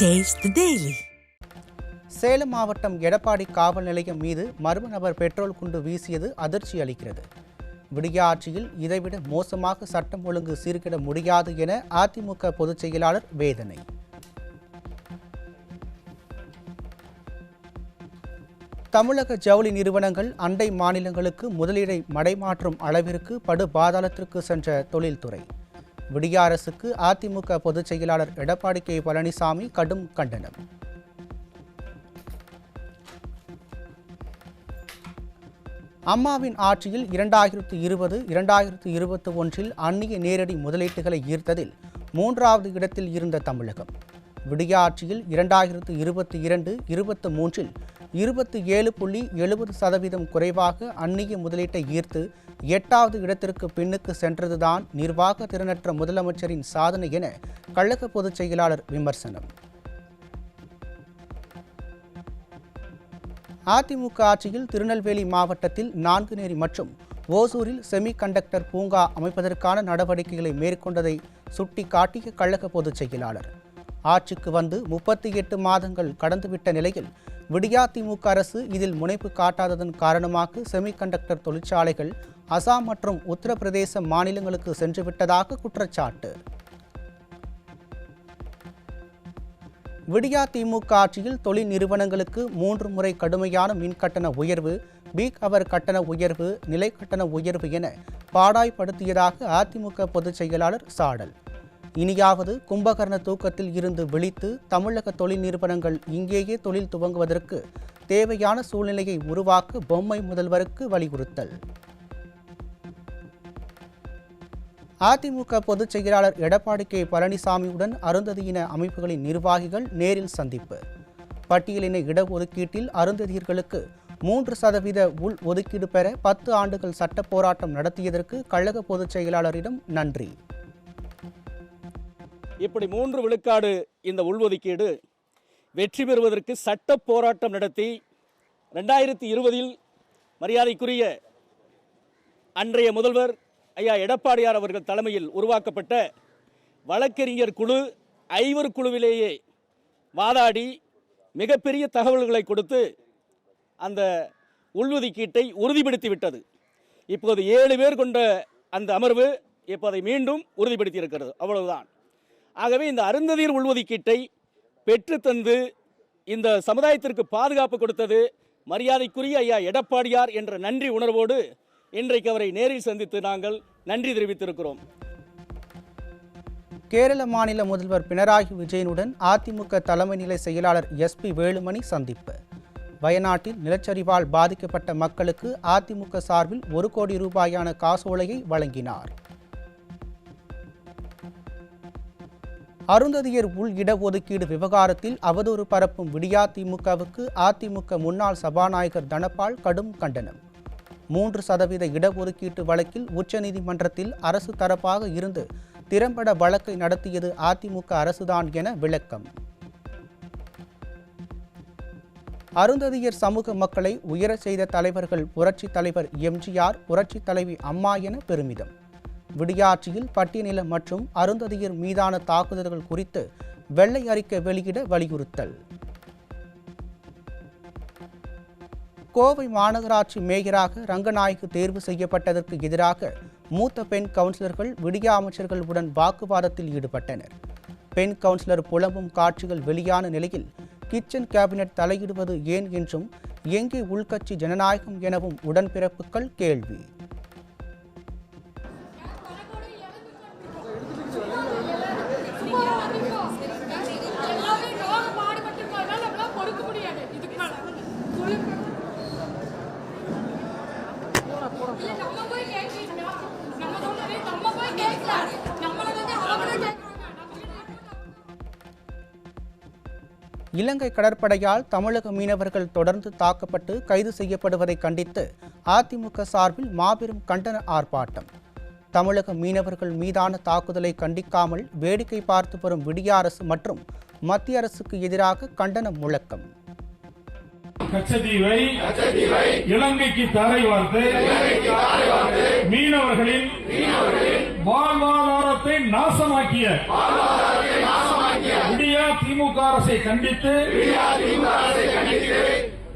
Taste the Daily. Salem மாவட்டம் எடப்பாடி காவல் நிலையம் மீது மர்ம நபர் பெட்ரோல் குண்டு வீசியது அதிர்ச்சி அளிக்கிறது. விடிய ஆட்சியில் இதைவிட மோசமாக சட்டம் ஒழுங்கு சீர்கிட முடியாது என அதிமுக பொதுச் செயலாளர் வேதனை. தமிழக ஜவுளி நிறுவனங்கள் அண்டை மாநிலங்களுக்கு முதலீடை மடைமாற்றும் அளவிற்கு படு பாதாளத்திற்கு சென்ற தொழில்துறை. விடிய அரசுக்கு அதிமுக பொதுச் செயலாளர் எடப்பாடி கே பழனிசாமி கடும் கண்டனம். அம்மாவின் ஆட்சியில் 2020-2021 அந்நிய நேரடி முதலீட்டுகளை ஈர்த்ததில் 3வது இடத்தில் இருந்த தமிழகம் விடிய ஆட்சியில் 2022-23 27.70% குறைவாக அந்நிய முதலீட்டை ஈர்த்து 8வது இடத்திற்கு பின்னுக்கு சென்றதுதான் நிர்வாக திறனற்ற முதலமைச்சரின் சாதனை என கழக பொதுச் செயலாளர் விமர்சனம். அதிமுக ஆட்சியில் திருநெல்வேலி மாவட்டத்தில் நான்குநேரி மற்றும் ஓசூரில் செமி கண்டக்டர் பூங்கா அமைப்பதற்கான நடவடிக்கைகளை மேற்கொண்டதை சுட்டிக்காட்டிய கழக பொதுச் செயலாளர், ஆட்சிக்கு வந்து 38 மாதங்கள் கடந்துவிட்ட நிலையில் விடியாதிமுக அரசு இதில் முனைப்பு காட்டாததன் காரணமாக செமி கண்டக்டர் தொழிற்சாலைகள் அசாம் மற்றும் உத்தரப்பிரதேச மாநிலங்களுக்கு சென்றுவிட்டதாக குற்றச்சாட்டு. விடியாதிமுக ஆட்சியில் தொழில் நிறுவனங்களுக்கு 3 முறை கடுமையான மின்கட்டண உயர்வு, பீக் அவர் கட்டண உயர்வு, நிலை கட்டண உயர்வு என பாடாய்படுத்தியதாக அதிமுக பொதுச் செயலாளர் சாடல். இனியாவது கும்பகர்ண தூக்கத்தில் இருந்து விழித்து தமிழக தொழில் நிறுவனங்கள் இங்கேயே தொழில் துவங்குவதற்கு தேவையான சூழ்நிலையை உருவாக்க பொம்மை முதல்வருக்கு வலியுறுத்தல். அதிமுக பொதுச் செயலாளர் எடப்பாடி கே பழனிசாமியுடன் அருந்ததியின அமைப்புகளின் நிர்வாகிகள் நேரில் சந்திப்பு. பட்டியலின இடஒதுக்கீட்டில் அருந்ததியர்களுக்கு 3% உள் ஒதுக்கீடு பெற 10 ஆண்டுகள் சட்ட போராட்டம் நடத்தியதற்கு கழக பொதுச் செயலாளரிடம் நன்றி. இப்படி 3 விழுக்காடு இந்த உள்ஒதுக்கீடு வெற்றி பெறுவதற்கு சட்ட போராட்டம் நடத்தி 2020 மரியாதைக்குரிய அன்றைய முதல்வர் ஐயா எடப்பாடியார் அவர்கள் தலைமையில் உருவாக்கப்பட்ட வழக்கறிஞர் குழு 5 குழுவிலேயே வாதாடி மிகப்பெரிய தகவல்களை கொடுத்து அந்த உள்ஒதுக்கீட்டை உறுதிப்படுத்திவிட்டது. இப்போது 7 பேர் கொண்ட அந்த அமர்வு இப்போதை மீண்டும் உறுதிப்படுத்தி இருக்கிறது. அவ்வளவுதான். ஆகவே இந்த அருந்ததியர் உள்ஒதுக்கீட்டை பெற்றுத்தந்து இந்த சமுதாயத்திற்கு பாதுகாப்பு கொடுத்தது மரியாதைக்குரிய ஐயா எடப்பாடியார் என்ற நன்றி உணர்வோடு இன்றைக்கு அவரை நேரில் சந்தித்து நாங்கள் நன்றி தெரிவித்திருக்கிறோம். கேரள மாநில முதல்வர் பினராயி விஜயனுடன் அதிமுக தலைமை நிலை செயலாளர் SP வேலுமணி சந்திப்பு. வயநாட்டில் நிலச்சரிவால் பாதிக்கப்பட்ட மக்களுக்கு அதிமுக சார்பில் 1 கோடி ரூபாயான காசோலையை வழங்கினார். அருந்ததியர் உள் இடஒதுக்கீடு விவகாரத்தில் அவதூறு பரப்பும் விடியாதிமுகவுக்கு அதிமுக முன்னாள் சபாநாயகர் தனபால் கடும் கண்டனம். 3% இடஒதுக்கீட்டு வழக்கில் உச்சநீதிமன்றத்தில் அரசு தரப்பாக இருந்து திறம்பட வழக்கை நடத்தியது அதிமுக அரசுதான் என விளக்கம். அருந்ததியர் சமூக மக்களை உயரச் செய்த தலைவர்கள் புரட்சி தலைவர் MGR, புரட்சி தலைவி அம்மா என பெருமிதம். விடியாட்சியில் பட்டியலினம் மற்றும் அருந்ததியர் மீதான தாக்குதல்கள் குறித்து வெள்ளை அறிக்கை வெளியிட வலியுறுத்தல். கோவை மாநகராட்சி மேயராக ரங்கநாயக்கு தேர்வு செய்யப்பட்டதற்கு எதிராக மூத்த பெண் கவுன்சிலர்கள் விடியா அமைச்சர்களுடன் வாக்குவாதத்தில் ஈடுபட்டனர். பெண் கவுன்சிலர் புலம்பும் காட்சிகள் வெளியான நிலையில் கிச்சன் கேபினட் தலையிடுவது ஏன் என்றும் எங்கே உள்கட்சி ஜனநாயகம் எனவும் உடன்பிறப்புகள் கேள்வி. இலங்கை கடற்படையால் தமிழக மீனவர்கள் தொடர்ந்து தாக்கப்பட்டு கைது செய்யப்படுவதை கண்டித்து அதிமுக சார்பில் மாபெரும் கண்டன ஆர்ப்பாட்டம். தமிழக மீனவர்கள் மீதான தாக்குதலை கண்டிக்காமல் வேடிக்கை பார்த்து வரும் விடிய அரசு மற்றும் மத்திய அரசுக்கு எதிராக கண்டன முழக்கம். கச்சதீவை இலங்கைக்கு தாரை வார்த்து மீனவர்களின் வாழ்வாதாரத்தை நாசமாக்கிய விடியா திமுக அரசை கண்டித்து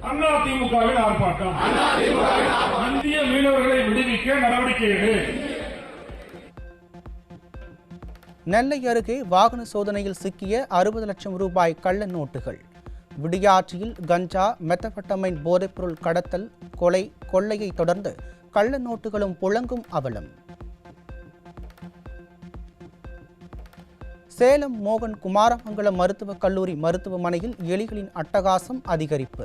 அண்ணா திமுகவின் ஆர்ப்பாட்டம். இந்திய மீனவர்களை விடுவிக்க நடவடிக்கை எடு. நெல்லை அருகே வாகன சோதனையில் சிக்கிய 60 லட்சம் ரூபாய் கள்ள நோட்டுகள். விடியாற்றியில் கஞ்சா, மெத்தபெட்டமைன் போதைப்பொருள் கடத்தல், கொள்ளையை தொடர்ந்து கள்ள நோட்டுகளும் புழங்கும் அவலம். சேலம் மோகன் குமாரமங்கலம் மருத்துவக் கல்லூரி மருத்துவமனையில் எலிகளின் அட்டகாசம் அதிகரிப்பு.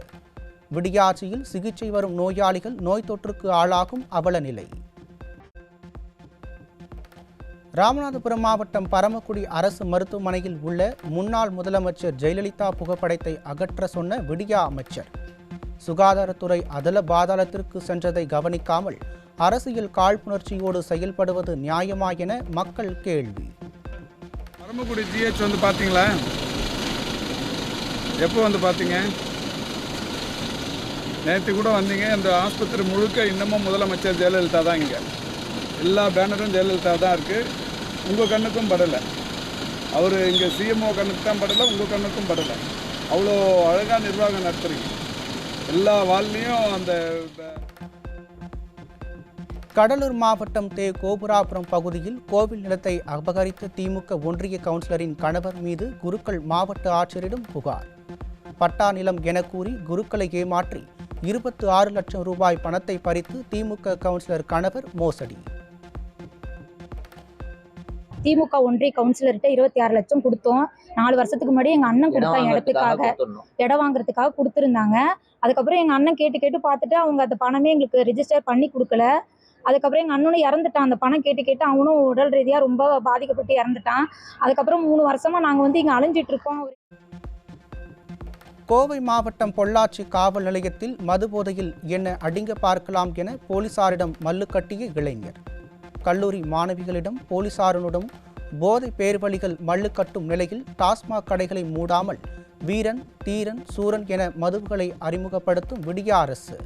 விடியாற்றியில் சிகிச்சை வரும் நோயாளிகள் நோய் தொற்றுக்கு ஆளாகும் அவல நிலை. ராமநாதபுரம் மாவட்டம் பரமக்குடி அரசு மருத்துவமனையில் உள்ள முன்னாள் முதலமைச்சர் ஜெயலலிதா புகைப்படத்தை அகற்ற சொன்ன விடியா அமைச்சர். சுகாதாரத்துறை அதல பாதாளத்திற்கு சென்றதை கவனிக்காமல் அரசியல் காழ்ப்புணர்ச்சியோடு செயல்படுவது நியாயமா என மக்கள் கேள்வி. பரமக்குடி ஜிஹெச் வந்து பார்த்தீங்களா? எப்போ வந்து பார்த்தீங்க? நேற்று கூட வந்தீங்க. அந்த ஆஸ்பத்திரி முழுக்க இன்னமும் முதலமைச்சர் ஜெயலலிதா தான். இங்கே எல்லா பேனரும் ஜெயலலிதா தான் இருக்குது. உங்கள் கண்ணுக்கும் படலை. அவர் இங்கே சிஎம்ஓ கண்ணுக்கு தான் படலை, உங்கள் கண்ணுக்கும் படலை. அவ்வளோ அழகாக நிர்வாகம் நடத்துறீங்க. எல்லா வால்லையும் அந்த. கடலூர் மாவட்டம் கோபுராபுரம் பகுதியில் கோவில் நிலத்தை அபகரித்த திமுக ஒன்றிய கவுன்சிலரின் கணவர் மீது குருக்கள் மாவட்ட ஆட்சியரிடம் புகார். பட்டா நிலம் என கூறி குருக்களை ஏமாற்றி 26 லட்சம் ரூபாய் பணத்தை பறித்து திமுக கவுன்சிலர் கணவர் மோசடி. திமுக ஒன்றிய கவுன்சிலர்கிட்ட 26 லட்சம் கொடுத்தோம். 4 வருஷத்துக்கு முன்னாடி எங்க அண்ணன் கொடுத்தா இடத்துக்காக, இடம் வாங்குறதுக்காக கொடுத்துருந்தாங்க. அதுக்கப்புறம் எங்க அண்ணன் கேட்டு பார்த்துட்டு அவங்க அந்த பணமே எங்களுக்கு ரிஜிஸ்டர் பண்ணி கொடுக்கல. அதுக்கப்புறம் எங்க அண்ணனும் இறந்துட்டான். அந்த பணம் கேட்டு அவனும் உடல் ரீதியா ரொம்ப பாதிக்கப்பட்டு இறந்துட்டான். அதுக்கப்புறம் 3 வருஷமா நாங்க வந்து இங்க அலைஞ்சிட்டு இருக்கோம். கோவை மாவட்டம் பொள்ளாச்சி காவல் நிலையத்தில் மது போதையில் என்ன அடிங்க பார்க்கலாம் என போலீசாரிடம் மல்லு கட்டிய இளைஞர். கல்லூரி மாணவிகளிடம் போலீசாருடன் போதை பேர்வழிகள் மல்லு கட்டும் நிலையில் டாஸ்மாக் கடைகளை மூடாமல் வீரன், தீரன், சூரன் என மதுவுகளை அறிமுகப்படுத்தும் விடியா அரசு.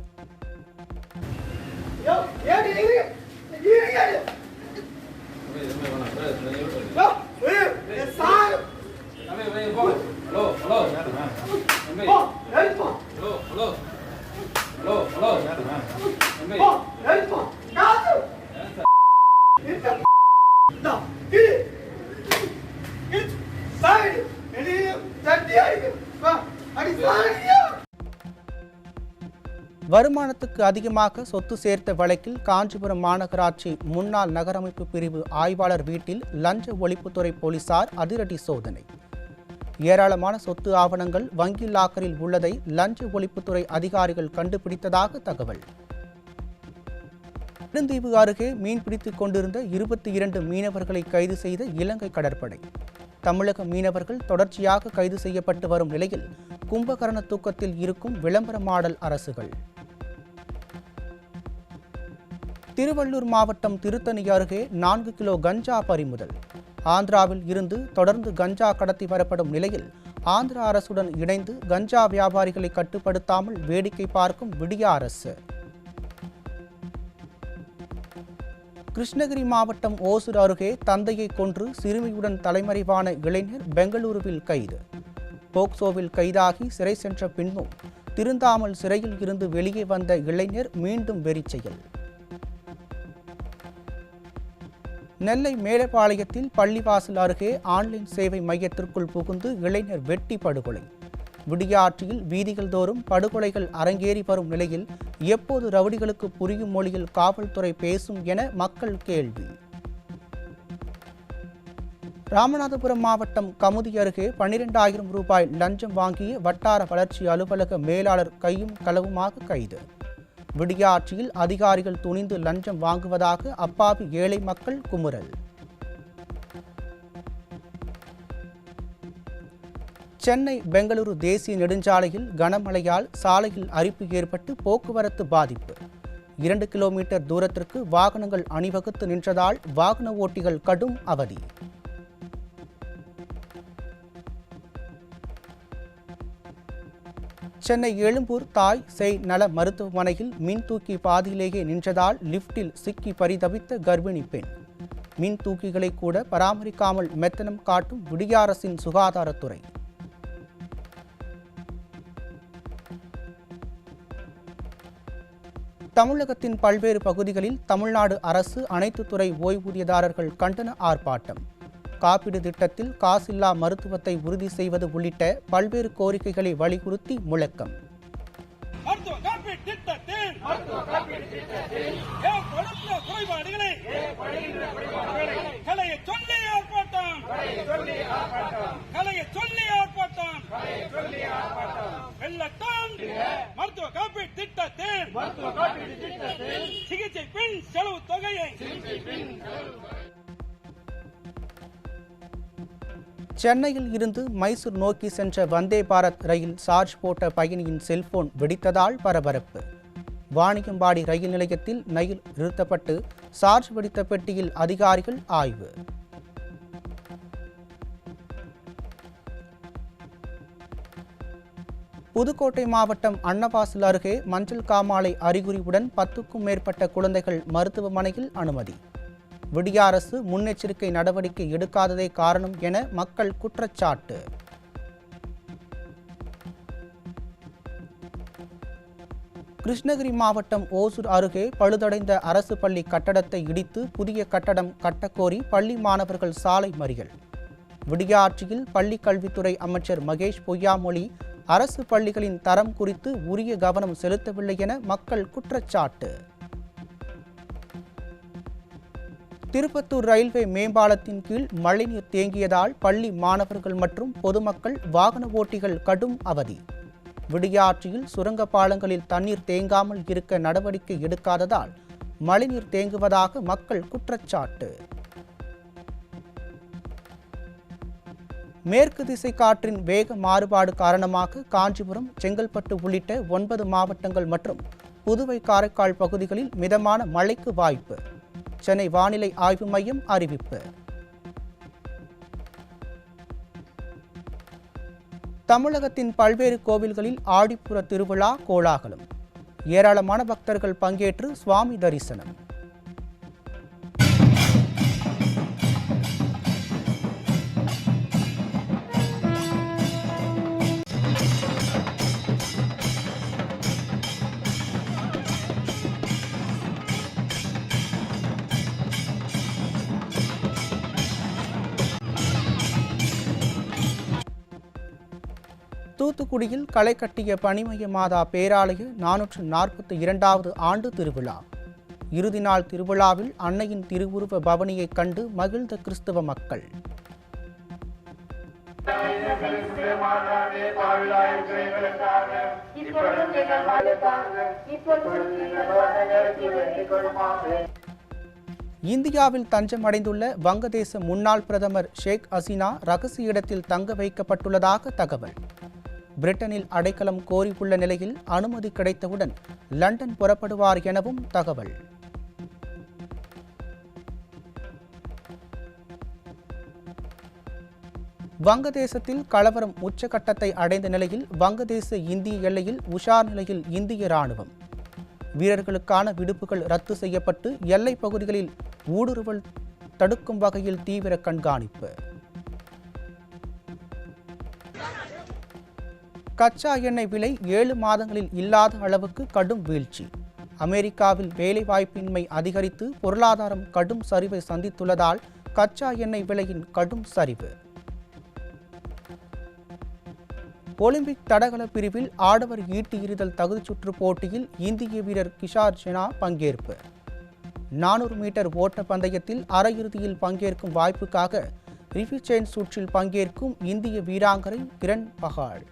வருமானத்துக்கு அதிகமாக சொத்து சேர்த்த வழக்கில் காஞ்சிபுரம் மாநகராட்சி முன்னாள் நகரமைப்பு பிரிவு ஆய்வாளர் வீட்டில் லஞ்ச ஒழிப்புத்துறை போலீசார் அதிரடி சோதனை. ஏராளமான சொத்து ஆவணங்கள் வங்கி லாக்கரில் உள்ளதை லஞ்ச ஒழிப்புத்துறை அதிகாரிகள் கண்டுபிடித்ததாக தகவல். நெடுந்தீவு அருகே மீன்பிடித்துக் கொண்டிருந்த 22 மீனவர்களை கைது செய்த இலங்கை கடற்படை. தமிழக மீனவர்கள் தொடர்ச்சியாக கைது செய்யப்பட்டு வரும் நிலையில் கும்பகரண தூக்கத்தில் இருக்கும் விளம்பர மாடல் அரசுகள். திருவள்ளூர் மாவட்டம் திருத்தணி அருகே 4 கிலோ கஞ்சா பறிமுதல். ஆந்திராவில் இருந்து தொடர்ந்து கஞ்சா கடத்தி வரப்படும் நிலையில் ஆந்திரா அரசுடன் இணைந்து கஞ்சா வியாபாரிகளை கட்டுப்படுத்தாமல் வேடிக்கை பார்க்கும் விடியா அரசு. கிருஷ்ணகிரி மாவட்டம் ஓசூர் அருகே தந்தையை கொன்று சிறுமியுடன் தலைமறைவான இளைஞர் பெங்களூருவில் கைது. போக்சோவில் கைதாகி சிறை சென்ற பின்பும் திருந்தாமல் சிறையில் இருந்து வெளியே வந்த இளைஞர் மீண்டும் வெறிச்செயல். நெல்லை மேலப்பாளையத்தில் பள்ளிவாசல் அருகே ஆன்லைன் சேவை மையத்திற்குள் புகுந்து இளைஞர் வெட்டி படுகொலை. விடியாற்றியில் வீதிகள் தோறும் படுகொலைகள் அரங்கேறி வரும் நிலையில் எப்போது ரவுடிகளுக்கு புரியும் மொழியில் காவல்துறை பேசும் என மக்கள் கேள்வி. ராமநாதபுரம் மாவட்டம் கமுதி அருகே 12,000 ரூபாய் லஞ்சம் வாங்கிய வட்டார வளர்ச்சி அலுவலக மேலாளர் கையும் களவுமாக கைது. விடியாற்றியில் அதிகாரிகள் துணிந்து லஞ்சம் வாங்குவதாக அப்பாவி ஏழை மக்கள் குமுறல். சென்னை பெங்களூரு தேசிய நெடுஞ்சாலையில் கனமழையால் சாலையில் அரிப்பு ஏற்பட்டு போக்குவரத்து பாதிப்பு. 2 கிலோமீட்டர் தூரத்திற்கு வாகனங்கள் அணிவகுத்து நின்றதால் வாகன ஓட்டிகள் கடும் அவதி. சென்னை எழும்பூர் தாய் சேய் நல மருத்துவமனையில் மின் தூக்கி பாதியிலேயே நின்றதால் லிப்டில் சிக்கி பரிதவித்த கர்ப்பிணி பெண். மின் தூக்கிகளை கூட பராமரிக்காமல் மெத்தனம் காட்டும் விடிய அரசின் சுகாதாரத்துறை. தமிழகத்தின் பல்வேறு பகுதிகளில் தமிழ்நாடு அரசு அனைத்து துறை ஓய்வூதியதாரர்கள் கண்டன ஆர்ப்பாட்டம். காப்பீடு திட்டத்தில் காசில்லா மருத்துவத்தை உறுதி செய்வது உள்ளிட்ட பல்வேறு கோரிக்கைகளை வலியுறுத்தி முழக்கம். மருத்துவ காப்பீடு திட்டத்தில் சிகிச்சை பின் செலவு தொகையை சென்னையில் இருந்து மைசூர் நோக்கி சென்ற வந்தே பாரத் ரயில் சார்ஜ் போட்ட பயணியின் செல்போன் வெடித்ததால் பரபரப்பு. வாணியம்பாடி ரயில் நிலையத்தில் ரயில் நிறுத்தப்பட்டு சார்ஜ் வெடித்த பெட்டியில் அதிகாரிகள் ஆய்வு. புதுக்கோட்டை மாவட்டம் அன்னவாசல் அருகே மஞ்சள் காமாலை அறிகுறியுடன் 10க்கும் மேற்பட்ட குழந்தைகள் மருத்துவமனையில் அனுமதி. விடிய அரசு முன்னெச்சரிக்கை நடவடிக்கை எடுக்காததே காரணம் என மக்கள் குற்றச்சாட்டு. கிருஷ்ணகிரி மாவட்டம் ஓசூர் அருகே பழுதடைந்த அரசு பள்ளி கட்டடத்தை இடித்து புதிய கட்டடம் கட்டக்கோரி பள்ளி மாணவர்கள் சாலை மறியல். விடிய ஆட்சியில் பள்ளி கல்வித்துறை அமைச்சர் மகேஷ் பொய்யாமொழி அரசு பள்ளிகளின் தரம் குறித்து உரிய கவனம் செலுத்தவில்லை என மக்கள் குற்றச்சாட்டு. திருப்பத்தூர் ரயில்வே மேம்பாலத்தின் கீழ் மழைநீர் தேங்கியதால் பள்ளி மாணவர்கள் மற்றும் பொதுமக்கள் வாகன ஓட்டிகள் கடும் அவதி. விடிய ஆட்சியில் சுரங்க பாலங்களில் தண்ணீர் தேங்காமல் இருக்க நடவடிக்கை எடுக்காததால் மழைநீர் தேங்குவதாக மக்கள் குற்றச்சாட்டு. மேற்கு திசை காற்றின் வேக மாறுபாடு காரணமாக காஞ்சிபுரம், செங்கல்பட்டு உள்ளிட்ட 9 மாவட்டங்கள் மற்றும் புதுவை, காரைக்கால் பகுதிகளில் மிதமான மழைக்கு வாய்ப்பு. சென்னை வானிலை ஆய்வு மையம் அறிவிப்பு. தமிழகத்தின் பல்வேறு கோவில்களில் ஆடிப்புற திருவிழா கோலாகலம். ஏராளமான பக்தர்கள் பங்கேற்று சுவாமி தரிசனம். தூத்துக்குடியில் களை கட்டிய பனிமய மாதா பேராலய 442வது ஆண்டு திருவிழா. இறுதி நாள் திருவிழாவில் அன்னையின் திருவுருவ பவனியை கண்டு மகிழ்ந்த கிறிஸ்தவ மக்கள். இந்தியாவில் தஞ்சமடைந்துள்ள வங்கதேச முன்னாள் பிரதமர் ஷேக் ஹசீனா ரகசிய இடத்தில் தங்க வைக்கப்பட்டுள்ளதாக தகவல். பிரிட்டனில் அடைக்கலம் கோரியுள்ள நிலையில் அனுமதி கிடைத்தவுடன் லண்டன் புறப்படுவார் எனவும் தகவல். வங்கதேசத்தில் கலவரம் உச்சகட்டத்தை அடைந்த நிலையில் வங்கதேச இந்திய எல்லையில் உஷார் நிலையில் இந்திய ராணுவம். வீரர்களுக்கான விடுப்புகள் ரத்து செய்யப்பட்டு எல்லைப் பகுதிகளில் ஊடுருவல் தடுக்கும் வகையில் தீவிர கண்காணிப்பு. கச்சா எண்ணெய் விலை 7 மாதங்களில் இல்லாத அளவுக்கு கடும் வீழ்ச்சி. அமெரிக்காவில் வேலைவாய்ப்பின்மை அதிகரித்து பொருளாதாரம் கடும் சரிவை சந்தித்துள்ளதால் கச்சா எண்ணெய் விலையின் கடும் சரிவு. ஒலிம்பிக் தடகள பிரிவில் ஆடவர் ஈட்டி எறிதல் தகுதிச்சுற்று போட்டியில் இந்திய வீரர் கிஷார் ஜெனா பங்கேற்பு. 400 மீட்டர் ஓட்ட பந்தயத்தில் அரையிறுதியில் பங்கேற்கும் வாய்ப்புக்காக ரிவ்யூ செயின் சுற்றில் பங்கேற்கும் இந்திய வீராங்கனை கிரண் பஹால்.